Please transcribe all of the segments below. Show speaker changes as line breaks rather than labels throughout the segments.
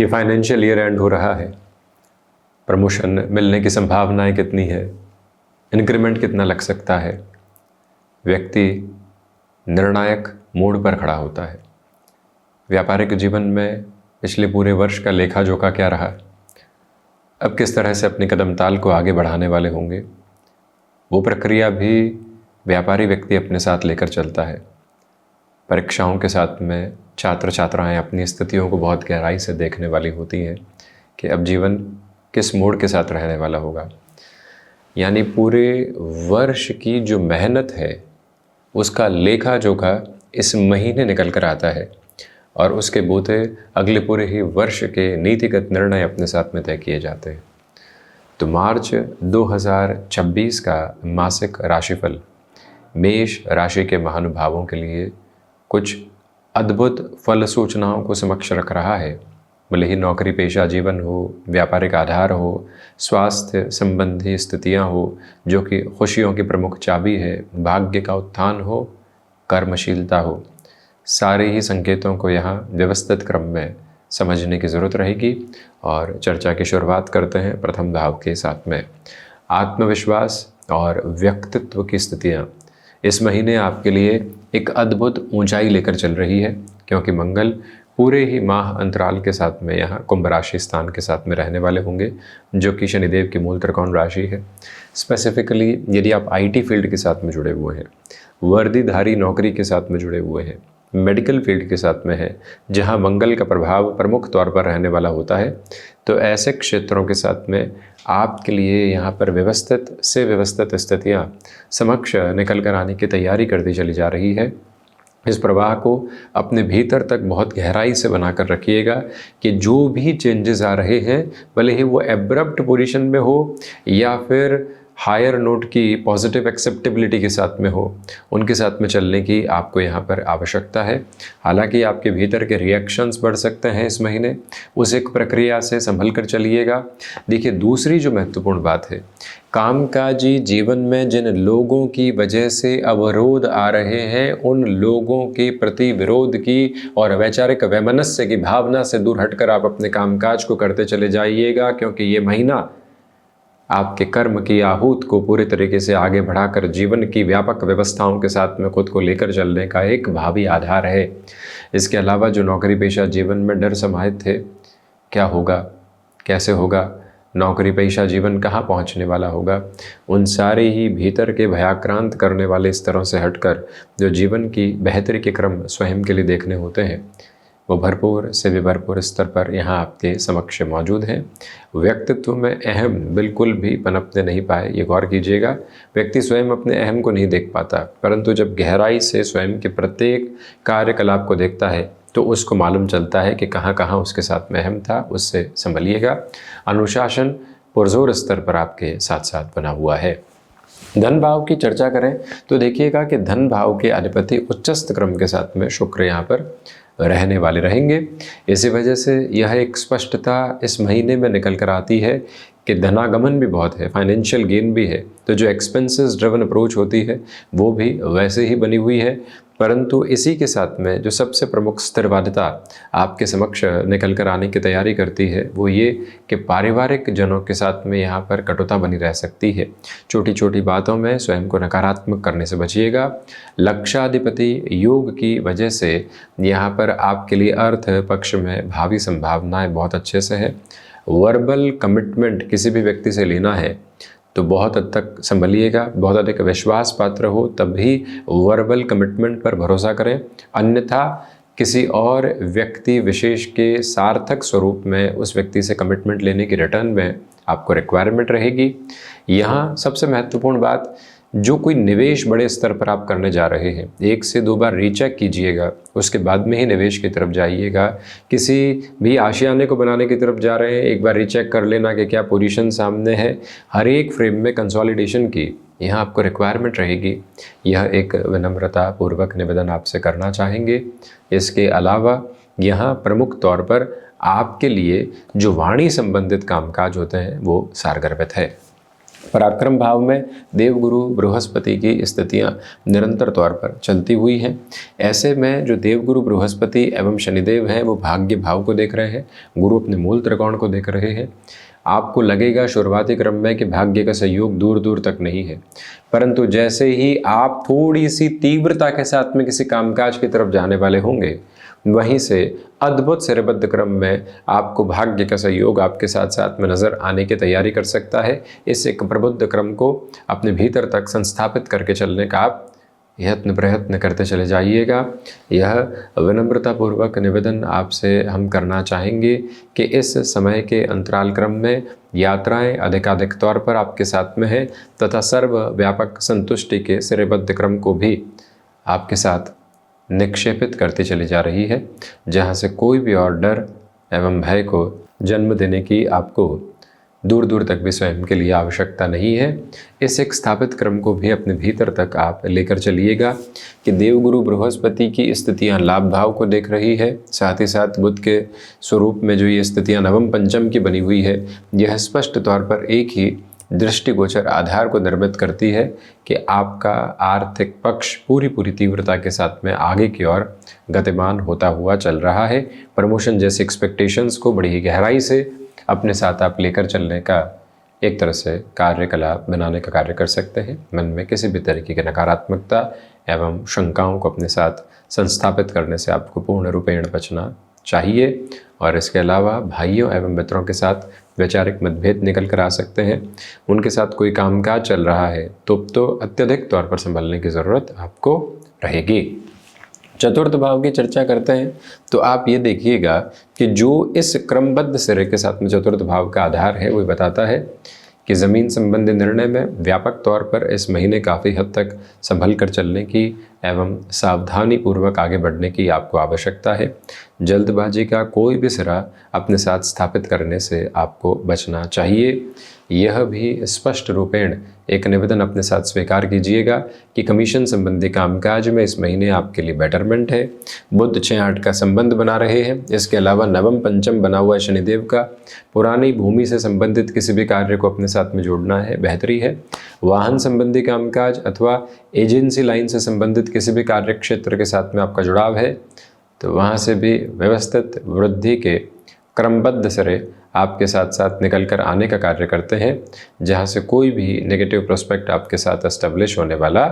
ये financial year and हो रहा है, प्रमोशन मिलने की संभावनाएं कितनी है, इंक्रीमेंट कितना लग सकता है। व्यक्ति निर्णायक मोड़ पर खड़ा होता है। व्यापारिक जीवन में पिछले पूरे वर्ष का लेखा जोखा क्या रहा, अब किस तरह से अपने कदम ताल को आगे बढ़ाने वाले होंगे, वो प्रक्रिया भी व्यापारी व्यक्ति अपने साथ लेकर चलता है। परीक्षाओं के साथ में छात्र छात्राएं अपनी स्थितियों को बहुत गहराई से देखने वाली होती हैं कि अब जीवन किस मोड़ के साथ रहने वाला होगा। यानी पूरे वर्ष की जो मेहनत है उसका लेखा जोखा इस महीने निकल कर आता है और उसके बोते अगले पूरे ही वर्ष के नीतिगत निर्णय अपने साथ में तय किए जाते हैं। तो मार्च 2026 का मासिक राशिफल मेष राशि के महानुभावों के लिए कुछ अद्भुत फल सूचनाओं को समक्ष रख रहा है। भले ही नौकरी पेशा जीवन हो, व्यापारिक आधार हो, स्वास्थ्य संबंधी स्थितियां हो जो कि खुशियों की प्रमुख चाबी है, भाग्य का उत्थान हो, कर्मशीलता हो, सारे ही संकेतों को यहाँ व्यवस्थित क्रम में समझने की ज़रूरत रहेगी। और चर्चा की शुरुआत करते हैं प्रथम भाव के साथ में। आत्मविश्वास और व्यक्तित्व की स्थितियाँ इस महीने आपके लिए एक अद्भुत ऊंचाई लेकर चल रही है, क्योंकि मंगल पूरे ही माह अंतराल के साथ में यहाँ कुंभ राशि स्थान के साथ में रहने वाले होंगे, जो कि शनिदेव की मूल त्रिकोण राशि है। स्पेसिफिकली यदि आप आईटी फील्ड के साथ में जुड़े हुए हैं, वर्दीधारी नौकरी के साथ में जुड़े हुए हैं, मेडिकल फील्ड के साथ में है, जहां मंगल का प्रभाव प्रमुख तौर पर रहने वाला होता है, तो ऐसे क्षेत्रों के साथ में आपके लिए यहाँ पर व्यवस्थित से व्यवस्थित स्थितियाँ समक्ष निकल कर आने की तैयारी करती चली जा रही है। इस प्रवाह को अपने भीतर तक बहुत गहराई से बनाकर रखिएगा कि जो भी चेंजेस आ रहे हैं, भले ही वो एब्रप्ट पोजीशन में हो या फिर हायर नोट की पॉजिटिव एक्सेप्टेबिलिटी के साथ में हो, उनके साथ में चलने की आपको यहाँ पर आवश्यकता है। हालांकि आपके भीतर के रिएक्शंस बढ़ सकते हैं इस महीने, उस एक प्रक्रिया से संभल कर चलिएगा। देखिए, दूसरी जो महत्वपूर्ण बात है, कामकाजी जीवन में जिन लोगों की वजह से अवरोध आ रहे हैं, उन लोगों के प्रति विरोध की और वैचारिक वैमनस्य की भावना से दूर हटकर आप अपने कामकाज को करते चले जाइएगा, क्योंकि ये महीना आपके कर्म की आहूत को पूरे तरीके से आगे बढ़ाकर जीवन की व्यापक व्यवस्थाओं के साथ में खुद को लेकर चलने का एक भावी आधार है। इसके अलावा जो नौकरी पेशा जीवन में डर समाहित थे, क्या होगा, कैसे होगा, नौकरी पेशा जीवन कहाँ पहुँचने वाला होगा, उन सारे ही भीतर के भयाक्रांत करने वाले स्तरों से हटकर जो जीवन की बेहतरी के क्रम स्वयं के लिए देखने होते हैं, वो भरपूर से भी भरपूर स्तर पर यहाँ आपके समक्ष मौजूद हैं। व्यक्तित्व में अहम बिल्कुल भी पनपने नहीं पाए, ये गौर कीजिएगा। व्यक्ति स्वयं अपने अहम को नहीं देख पाता, परंतु जब गहराई से स्वयं के प्रत्येक कार्यकलाप को देखता है तो उसको मालूम चलता है कि कहाँ कहाँ उसके साथ में अहम था। उससे संभलिएगा। अनुशासन पुरजोर स्तर पर आपके साथ साथ बना हुआ है। धन भाव की चर्चा करें तो देखिएगा कि धन भाव के अधिपति उच्चस्थ क्रम के साथ में शुक्र यहाँ पर रहने वाले रहेंगे। इसी वजह से यह एक स्पष्टता इस महीने में निकल कर आती है कि धनागमन भी बहुत है, फाइनेंशियल गेन भी है। तो जो एक्सपेंसेस ड्रिवन अप्रोच होती है वो भी वैसे ही बनी हुई है, परंतु इसी के साथ में जो सबसे प्रमुख स्थिरवादिता आपके समक्ष निकल कर आने की तैयारी करती है वो ये कि पारिवारिक जनों के साथ में यहाँ पर कटुता बनी रह सकती है। छोटी छोटी बातों में स्वयं को नकारात्मक करने से बचिएगा। लक्षाधिपति योग की वजह से यहाँ पर आपके लिए अर्थ पक्ष में भावी संभावनाएं बहुत अच्छे से है। वर्बल कमिटमेंट किसी भी व्यक्ति से लेना है तो बहुत हद तक संभलिएगा, बहुत अधिक विश्वास पात्र हो तभी वर्बल कमिटमेंट पर भरोसा करें, अन्यथा किसी और व्यक्ति विशेष के सार्थक स्वरूप में उस व्यक्ति से कमिटमेंट लेने की रिटर्न में आपको रिक्वायरमेंट रहेगी। यहाँ सबसे महत्वपूर्ण बात, जो कोई निवेश बड़े स्तर पर आप करने जा रहे हैं, 1 से 2 बार रीचेक कीजिएगा, उसके बाद में ही निवेश की तरफ जाइएगा। किसी भी आशियाने को बनाने की तरफ जा रहे हैं, एक बार रीचेक कर लेना कि क्या पोजीशन सामने है। हर एक फ्रेम में कंसोलिडेशन की यहाँ आपको रिक्वायरमेंट रहेगी। यह एक विनम्रता पूर्वक निवेदन आपसे करना चाहेंगे। इसके अलावा यहाँ प्रमुख तौर पर आपके लिए जो वाणी संबंधित कामकाज होते हैं वो सारगर्भित है। पराक्रम भाव में देवगुरु बृहस्पति की स्थितियां निरंतर तौर पर चलती हुई हैं। ऐसे में जो देवगुरु बृहस्पति एवं शनिदेव हैं वो भाग्य भाव को देख रहे हैं, गुरु अपने मूल त्रिकोण को देख रहे हैं। आपको लगेगा शुरुआती क्रम में कि भाग्य का सहयोग दूर दूर तक नहीं है, परंतु जैसे ही आप थोड़ी सी तीव्रता के साथ में किसी कामकाज की तरफ जाने वाले होंगे, वहीं से अद्भुत श्रेयबद्ध क्रम में आपको भाग्य का सहयोग आपके साथ साथ में नज़र आने की तैयारी कर सकता है। इस एक प्रबुद्ध क्रम को अपने भीतर तक संस्थापित करके चलने का आप यत्न प्रयत्न करते चले जाइएगा। यह विनम्रतापूर्वक निवेदन आपसे हम करना चाहेंगे कि इस समय के अंतराल क्रम में यात्राएं अधिकाधिक तौर पर आपके साथ में है तथा सर्वव्यापक संतुष्टि के श्रेयबद्ध क्रम को भी आपके साथ निक्षेपित करती चली जा रही है, जहाँ से कोई भी और डर एवं भय को जन्म देने की आपको दूर दूर तक भी स्वयं के लिए आवश्यकता नहीं है। इस एक स्थापित क्रम को भी अपने भीतर तक आप लेकर चलिएगा कि देवगुरु बृहस्पति की स्थितियां लाभ भाव को देख रही है, साथ ही साथ बुध के स्वरूप में जो ये स्थितियां नवम पंचम की बनी हुई है, यह स्पष्ट तौर पर एक ही दृष्टिगोचर आधार को निर्मित करती है कि आपका आर्थिक पक्ष पूरी तीव्रता के साथ में आगे की ओर गतिमान होता हुआ चल रहा है। प्रमोशन जैसे एक्सपेक्टेशंस को बड़ी ही गहराई से अपने साथ आप लेकर चलने का एक तरह से कार्यकलाप बनाने का कार्य कर सकते हैं। मन में किसी भी तरीके की नकारात्मकता एवं शंकाओं को अपने साथ संस्थापित करने से आपको पूर्ण रूपेण बचना चाहिए। और इसके अलावा भाइयों एवं मित्रों के साथ वैचारिक मतभेद निकल कर आ सकते हैं। उनके साथ कोई कामकाज चल रहा है तो अत्यधिक तौर पर संभलने की ज़रूरत आपको रहेगी। चतुर्थ भाव की चर्चा करते हैं तो आप ये देखिएगा कि जो इस क्रमबद्ध सिरे के साथ में चतुर्थ भाव का आधार है वो बताता है कि ज़मीन संबंधी निर्णय में व्यापक तौर पर इस महीने काफ़ी हद तक संभल कर चलने की एवं सावधानी पूर्वक आगे बढ़ने की आपको आवश्यकता है। जल्दबाजी का कोई भी सिरा अपने साथ स्थापित करने से आपको बचना चाहिए। यह भी स्पष्ट रूपेण एक निवेदन अपने साथ स्वीकार कीजिएगा कि कमीशन संबंधी कामकाज में इस महीने आपके लिए बेटरमेंट है। बुध 6-8 का संबंध बना रहे हैं। इसके अलावा नवम पंचम बना हुआ शनिदेव का पुरानी भूमि से संबंधित किसी भी कार्य को अपने साथ में जोड़ना है, बेहतरी है। वाहन संबंधी कामकाज अथवा एजेंसी लाइन से संबंधित किसी भी कार्य क्षेत्र के साथ में आपका जुड़ाव है तो वहाँ से भी व्यवस्थित वृद्धि के क्रमबद्ध सिरे आपके साथ साथ निकल कर आने का कार्य करते हैं, जहाँ से कोई भी नेगेटिव प्रोस्पेक्ट आपके साथ एस्टेब्लिश होने वाला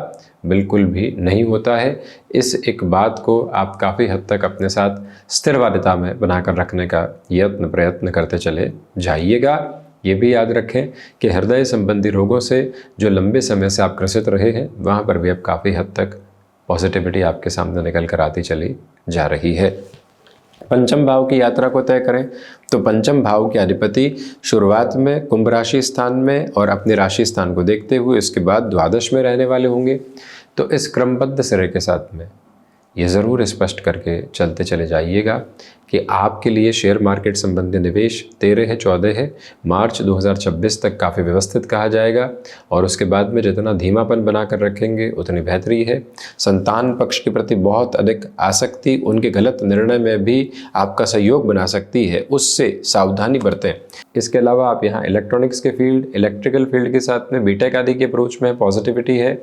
बिल्कुल भी नहीं होता है। इस एक बात को आप काफ़ी हद तक अपने साथ स्थिरवादिता में बनाकर रखने का यत्न प्रयत्न करते चले जाइएगा। ये भी याद रखें कि हृदय संबंधी रोगों से जो लंबे समय से आप ग्रसित रहे हैं, वहाँ पर भी अब काफ़ी हद तक पॉजिटिविटी आपके सामने निकल कर आती चली जा रही है। पंचम भाव की यात्रा को तय करें तो पंचम भाव के अधिपति शुरुआत में कुंभ राशि स्थान में और अपने राशि स्थान को देखते हुए इसके बाद द्वादश में रहने वाले होंगे। तो इस क्रमबद्ध सिरे के साथ में ये ज़रूर स्पष्ट करके चलते चले जाइएगा कि आपके लिए शेयर मार्केट संबंधी निवेश 13-14 है मार्च 2026 तक काफ़ी व्यवस्थित कहा जाएगा और उसके बाद में जितना धीमापन बनाकर रखेंगे उतनी बेहतरी है। संतान पक्ष के प्रति बहुत अधिक आसक्ति उनके गलत निर्णय में भी आपका सहयोग बना सकती है, उससे सावधानी बरतें। इसके अलावा आप यहाँ इलेक्ट्रॉनिक्स के फील्ड, इलेक्ट्रिकल फील्ड के साथ में बीटेक आदि के अप्रोच में पॉजिटिविटी है।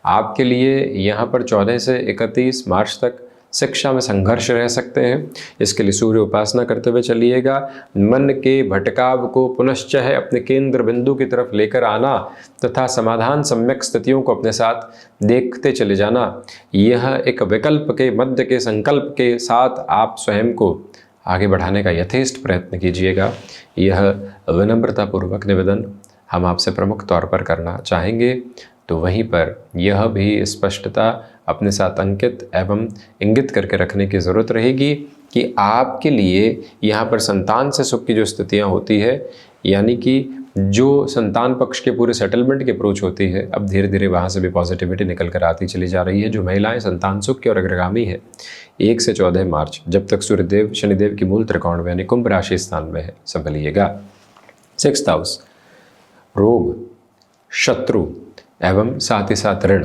आपके लिए यहाँ पर 14 से 31 मार्च तक शिक्षा में संघर्ष रह सकते हैं। इसके लिए सूर्य उपासना करते हुए चलिएगा। मन के भटकाव को पुनश्च है अपने केंद्र बिंदु की तरफ लेकर आना तथा समाधान सम्यक स्थितियों को अपने साथ देखते चले जाना, यह एक विकल्प के मध्य के संकल्प के साथ आप स्वयं को आगे बढ़ाने का यथेष्ट प्रयत्न कीजिएगा। यह विनम्रतापूर्वक निवेदन हम आपसे प्रमुख तौर पर करना चाहेंगे। तो वहीं पर यह भी स्पष्टता अपने साथ अंकित एवं इंगित करके रखने की ज़रूरत रहेगी कि आपके लिए यहाँ पर संतान से सुख की जो स्थितियाँ होती है, यानी कि जो संतान पक्ष के पूरे सेटलमेंट की अप्रोच होती है, अब धीरे धीरे वहाँ से भी पॉजिटिविटी निकल कर आती चली जा रही है। जो महिलाएं संतान सुख की और अग्रगामी है 1 से 14 मार्च जब तक सूर्यदेव शनिदेव की मूल त्रिकोण में यानी कुंभ राशि स्थान में है, संभलिएगा। 6th हाउस रोग, शत्रु एवं साथ ही साथ ऋण,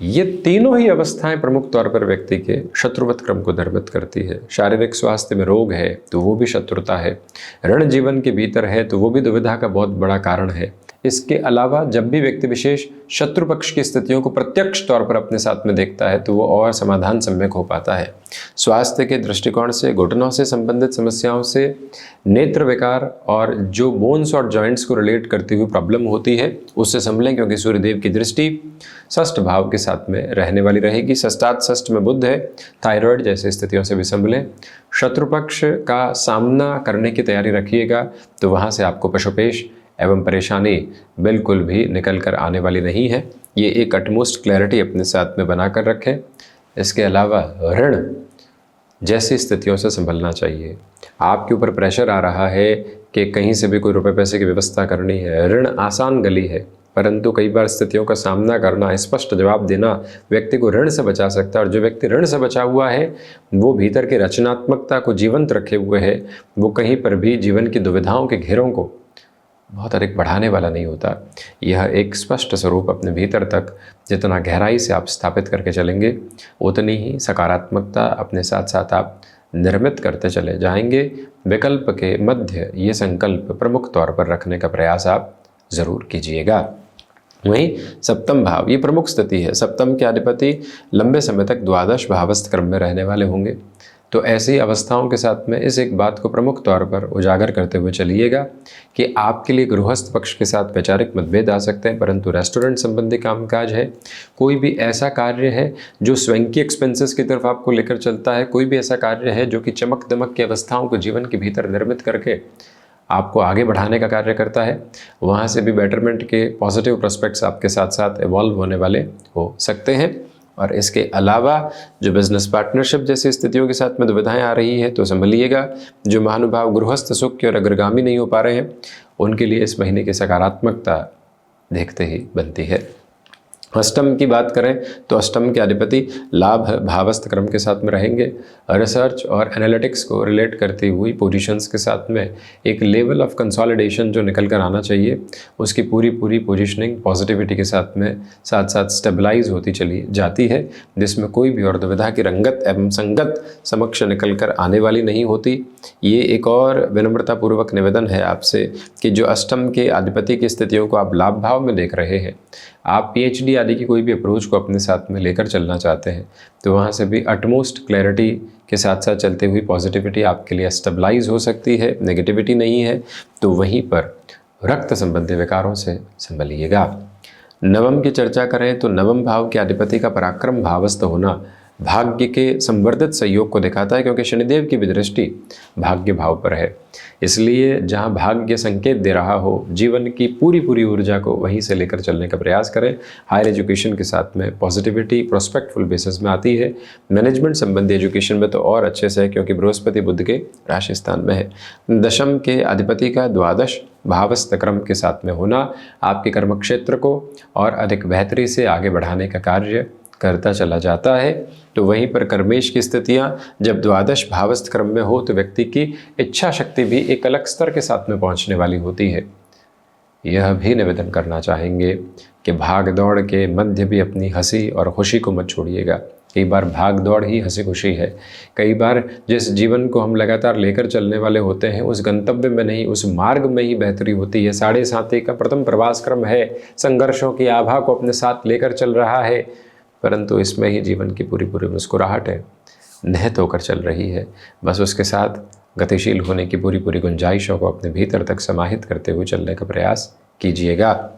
ये तीनों ही अवस्थाएं प्रमुख तौर पर व्यक्ति के शत्रुवत क्रम को निर्मित करती है। शारीरिक स्वास्थ्य में रोग है तो वो भी शत्रुता है, ऋण जीवन के भीतर है तो वो भी दुविधा का बहुत बड़ा कारण है। इसके अलावा जब भी व्यक्ति विशेष शत्रु पक्ष की स्थितियों को प्रत्यक्ष तौर पर अपने साथ में देखता है तो वो और समाधान सम्यक हो पाता है। स्वास्थ्य के दृष्टिकोण से घुटनों से संबंधित समस्याओं से, नेत्र विकार और जो बोन्स और जॉइंट्स को रिलेट करती हुई प्रॉब्लम होती है उससे संभलें, क्योंकि सूर्यदेव की दृष्टि षष्ठ भाव के साथ में रहने वाली रहेगी। षष्ठात षष्ठ में बुध है, थायराइड जैसी स्थितियों से भी संभलें। शत्रु पक्ष का सामना करने की तैयारी रखिएगा तो वहाँ से आपको पशुपेश एवं परेशानी बिल्कुल भी निकल कर आने वाली नहीं है। ये एक अटमोस्ट क्लैरिटी अपने साथ में बना कर रखें। इसके अलावा ऋण जैसी स्थितियों से संभलना चाहिए। आपके ऊपर प्रेशर आ रहा है कि कहीं से भी कोई रुपए पैसे की व्यवस्था करनी है। ऋण आसान गली है, परंतु कई बार स्थितियों का सामना करना, स्पष्ट जवाब देना व्यक्ति को ऋण से बचा सकता है। और जो व्यक्ति ऋण से बचा हुआ है वो भीतर की रचनात्मकता को जीवंत रखे हुए है, वो कहीं पर भी जीवन की दुविधाओं के घेरों को बहुत अधिक बढ़ाने वाला नहीं होता। यह एक स्पष्ट स्वरूप अपने भीतर तक जितना गहराई से आप स्थापित करके चलेंगे उतनी ही सकारात्मकता अपने साथ साथ आप निर्मित करते चले जाएंगे। विकल्प के मध्य ये संकल्प प्रमुख तौर पर रखने का प्रयास आप ज़रूर कीजिएगा। वहीं सप्तम भाव ये प्रमुख स्थिति है। सप्तम के अधिपति लंबे समय तक द्वादश भावस्थ क्रम में रहने वाले होंगे, तो ऐसी अवस्थाओं के साथ में इस एक बात को प्रमुख तौर पर उजागर करते हुए चलिएगा कि आपके लिए गृहस्थ पक्ष के साथ वैचारिक मतभेद आ सकते हैं, परंतु रेस्टोरेंट संबंधी कामकाज है, कोई भी ऐसा कार्य है जो स्वयं की एक्सपेंसेस की तरफ आपको लेकर चलता है, कोई भी ऐसा कार्य है जो कि चमक दमक की अवस्थाओं को जीवन के भीतर निर्मित करके आपको आगे बढ़ाने का कार्य करता है, वहाँ से भी बेटरमेंट के पॉजिटिव प्रोस्पेक्ट्स आपके साथ साथ इवॉल्व होने वाले हो सकते हैं। और इसके अलावा जो बिजनेस पार्टनरशिप जैसी स्थितियों के साथ में दुविधाएं आ रही है तो संभलिएगा। जो महानुभाव गृहस्थ सुख की और अग्रगामी नहीं हो पा रहे हैं उनके लिए इस महीने की सकारात्मकता देखते ही बनती है। अष्टम की बात करें तो अष्टम के अधिपति लाभ भावस्थ क्रम के साथ में रहेंगे। रिसर्च और एनालिटिक्स को रिलेट करती हुई पोजीशंस के साथ में एक लेवल ऑफ कंसोलिडेशन जो निकल कर आना चाहिए उसकी पूरी पोजीशनिंग पॉजिटिविटी के साथ में साथ साथ स्टेबलाइज होती चली जाती है, जिसमें कोई भी और दुविधा की रंगत एवं संगत समक्ष निकल कर आने वाली नहीं होती। ये एक और विनम्रतापूर्वक निवेदन है आपसे कि जो अष्टम के अधिपति की स्थितियों को आप लाभ भाव में देख रहे हैं, आप PhD आदि की कोई भी अप्रोच को अपने साथ में लेकर चलना चाहते हैं तो वहाँ से भी अटमोस्ट क्लैरिटी के साथ साथ चलते हुई पॉजिटिविटी आपके लिए स्टेबलाइज हो सकती है, नेगेटिविटी नहीं है। तो वहीं पर रक्त संबंधी विकारों से संभलिएगा। नवम की चर्चा करें तो नवम भाव के अधिपति का पराक्रम भावस्थ होना भाग्य के संवर्धित सहयोग को दिखाता है, क्योंकि शनिदेव की भी दृष्टि भाग्य भाव पर है। इसलिए जहां भाग्य संकेत दे रहा हो, जीवन की पूरी ऊर्जा को वहीं से लेकर चलने का प्रयास करें। हायर एजुकेशन के साथ में पॉजिटिविटी प्रोस्पेक्टफुल बेसिस में आती है। मैनेजमेंट संबंधी एजुकेशन में तो और अच्छे से है, क्योंकि बृहस्पति बुध के राशि स्थान में है। दशम के अधिपति का द्वादश भावस्थ क्रम के साथ में होना आपके कर्म क्षेत्र को और अधिक बेहतरी से आगे बढ़ाने का कार्य करता चला जाता है। तो वहीं पर कर्मेश की स्थितियां जब द्वादश भावस्थ क्रम में हो तो व्यक्ति की इच्छा शक्ति भी एक अलग स्तर के साथ में पहुंचने वाली होती है। यह भी निवेदन करना चाहेंगे कि भाग दौड़ के मध्य भी अपनी हंसी और खुशी को मत छोड़िएगा। कई बार भाग दौड़ ही हंसी खुशी है। कई बार जिस जीवन को हम लगातार लेकर चलने वाले होते हैं उस गंतव्य में नहीं, उस मार्ग में ही बेहतरी होती है। 7.5 का प्रथम प्रवास क्रम है, संघर्षों की आभा को अपने साथ लेकर चल रहा है, परंतु इसमें ही जीवन की पूरी मुस्कुराहट है, निहित होकर चल रही है। बस उसके साथ गतिशील होने की पूरी गुंजाइशों को अपने भीतर तक समाहित करते हुए चलने का प्रयास कीजिएगा।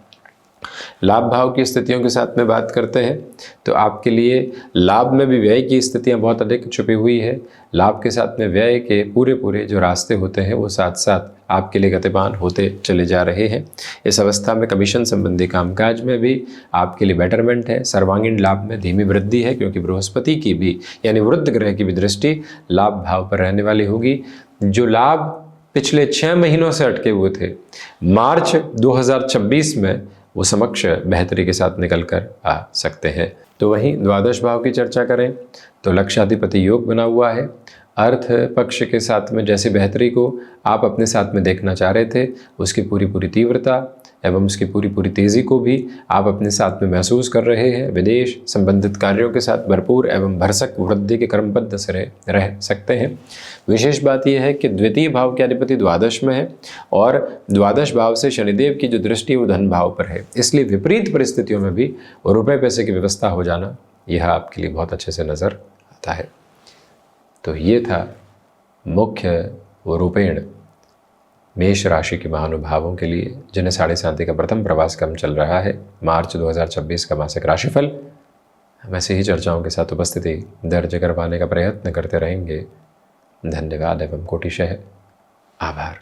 लाभ भाव की स्थितियों के साथ में बात करते हैं तो आपके लिए लाभ में भी व्यय की स्थितियां बहुत अधिक छुपी हुई है। लाभ के साथ में व्यय के पूरे जो रास्ते होते हैं वो साथ साथ आपके लिए गतिमान होते चले जा रहे हैं। इस अवस्था में कमीशन संबंधी कामकाज में भी आपके लिए बेटरमेंट है। सर्वांगीण लाभ में धीमी वृद्धि है, क्योंकि बृहस्पति की भी यानी वृद्ध ग्रह की भी दृष्टि लाभ भाव पर रहने वाली होगी। जो लाभ पिछले 6 महीनों से अटके हुए थे, मार्च 2026 में वो समक्ष बेहतरी के साथ निकल कर आ सकते हैं। तो वहीं द्वादश भाव की चर्चा करें तो लक्षाधिपति योग बना हुआ है। अर्थ पक्ष के साथ में जैसी बेहतरी को आप अपने साथ में देखना चाह रहे थे उसकी पूरी तीव्रता एवं उसकी पूरी तेज़ी को भी आप अपने साथ में महसूस कर रहे हैं। विदेश संबंधित कार्यों के साथ भरपूर एवं भरसक वृद्धि के क्रमबद्ध से रह सकते हैं। विशेष बात यह है कि द्वितीय भाव के अधिपति द्वादश में है और द्वादश भाव से शनिदेव की जो दृष्टि है वो धन भाव पर है, इसलिए विपरीत परिस्थितियों में भी रुपए पैसे की व्यवस्था हो जाना यह आपके लिए बहुत अच्छे से नज़र आता है। तो ये था मुख्य रूपेण मेष राशि के महानुभावों के लिए जिन्हें साढ़े साथी का प्रथम प्रवास क्रम चल रहा है, मार्च 2026 का मासिक राशिफल। वैसे ही चर्चाओं के साथ उपस्थिति दर्ज करवाने का प्रयत्न करते रहेंगे। धन्यवाद एवं कोटिशः आभार।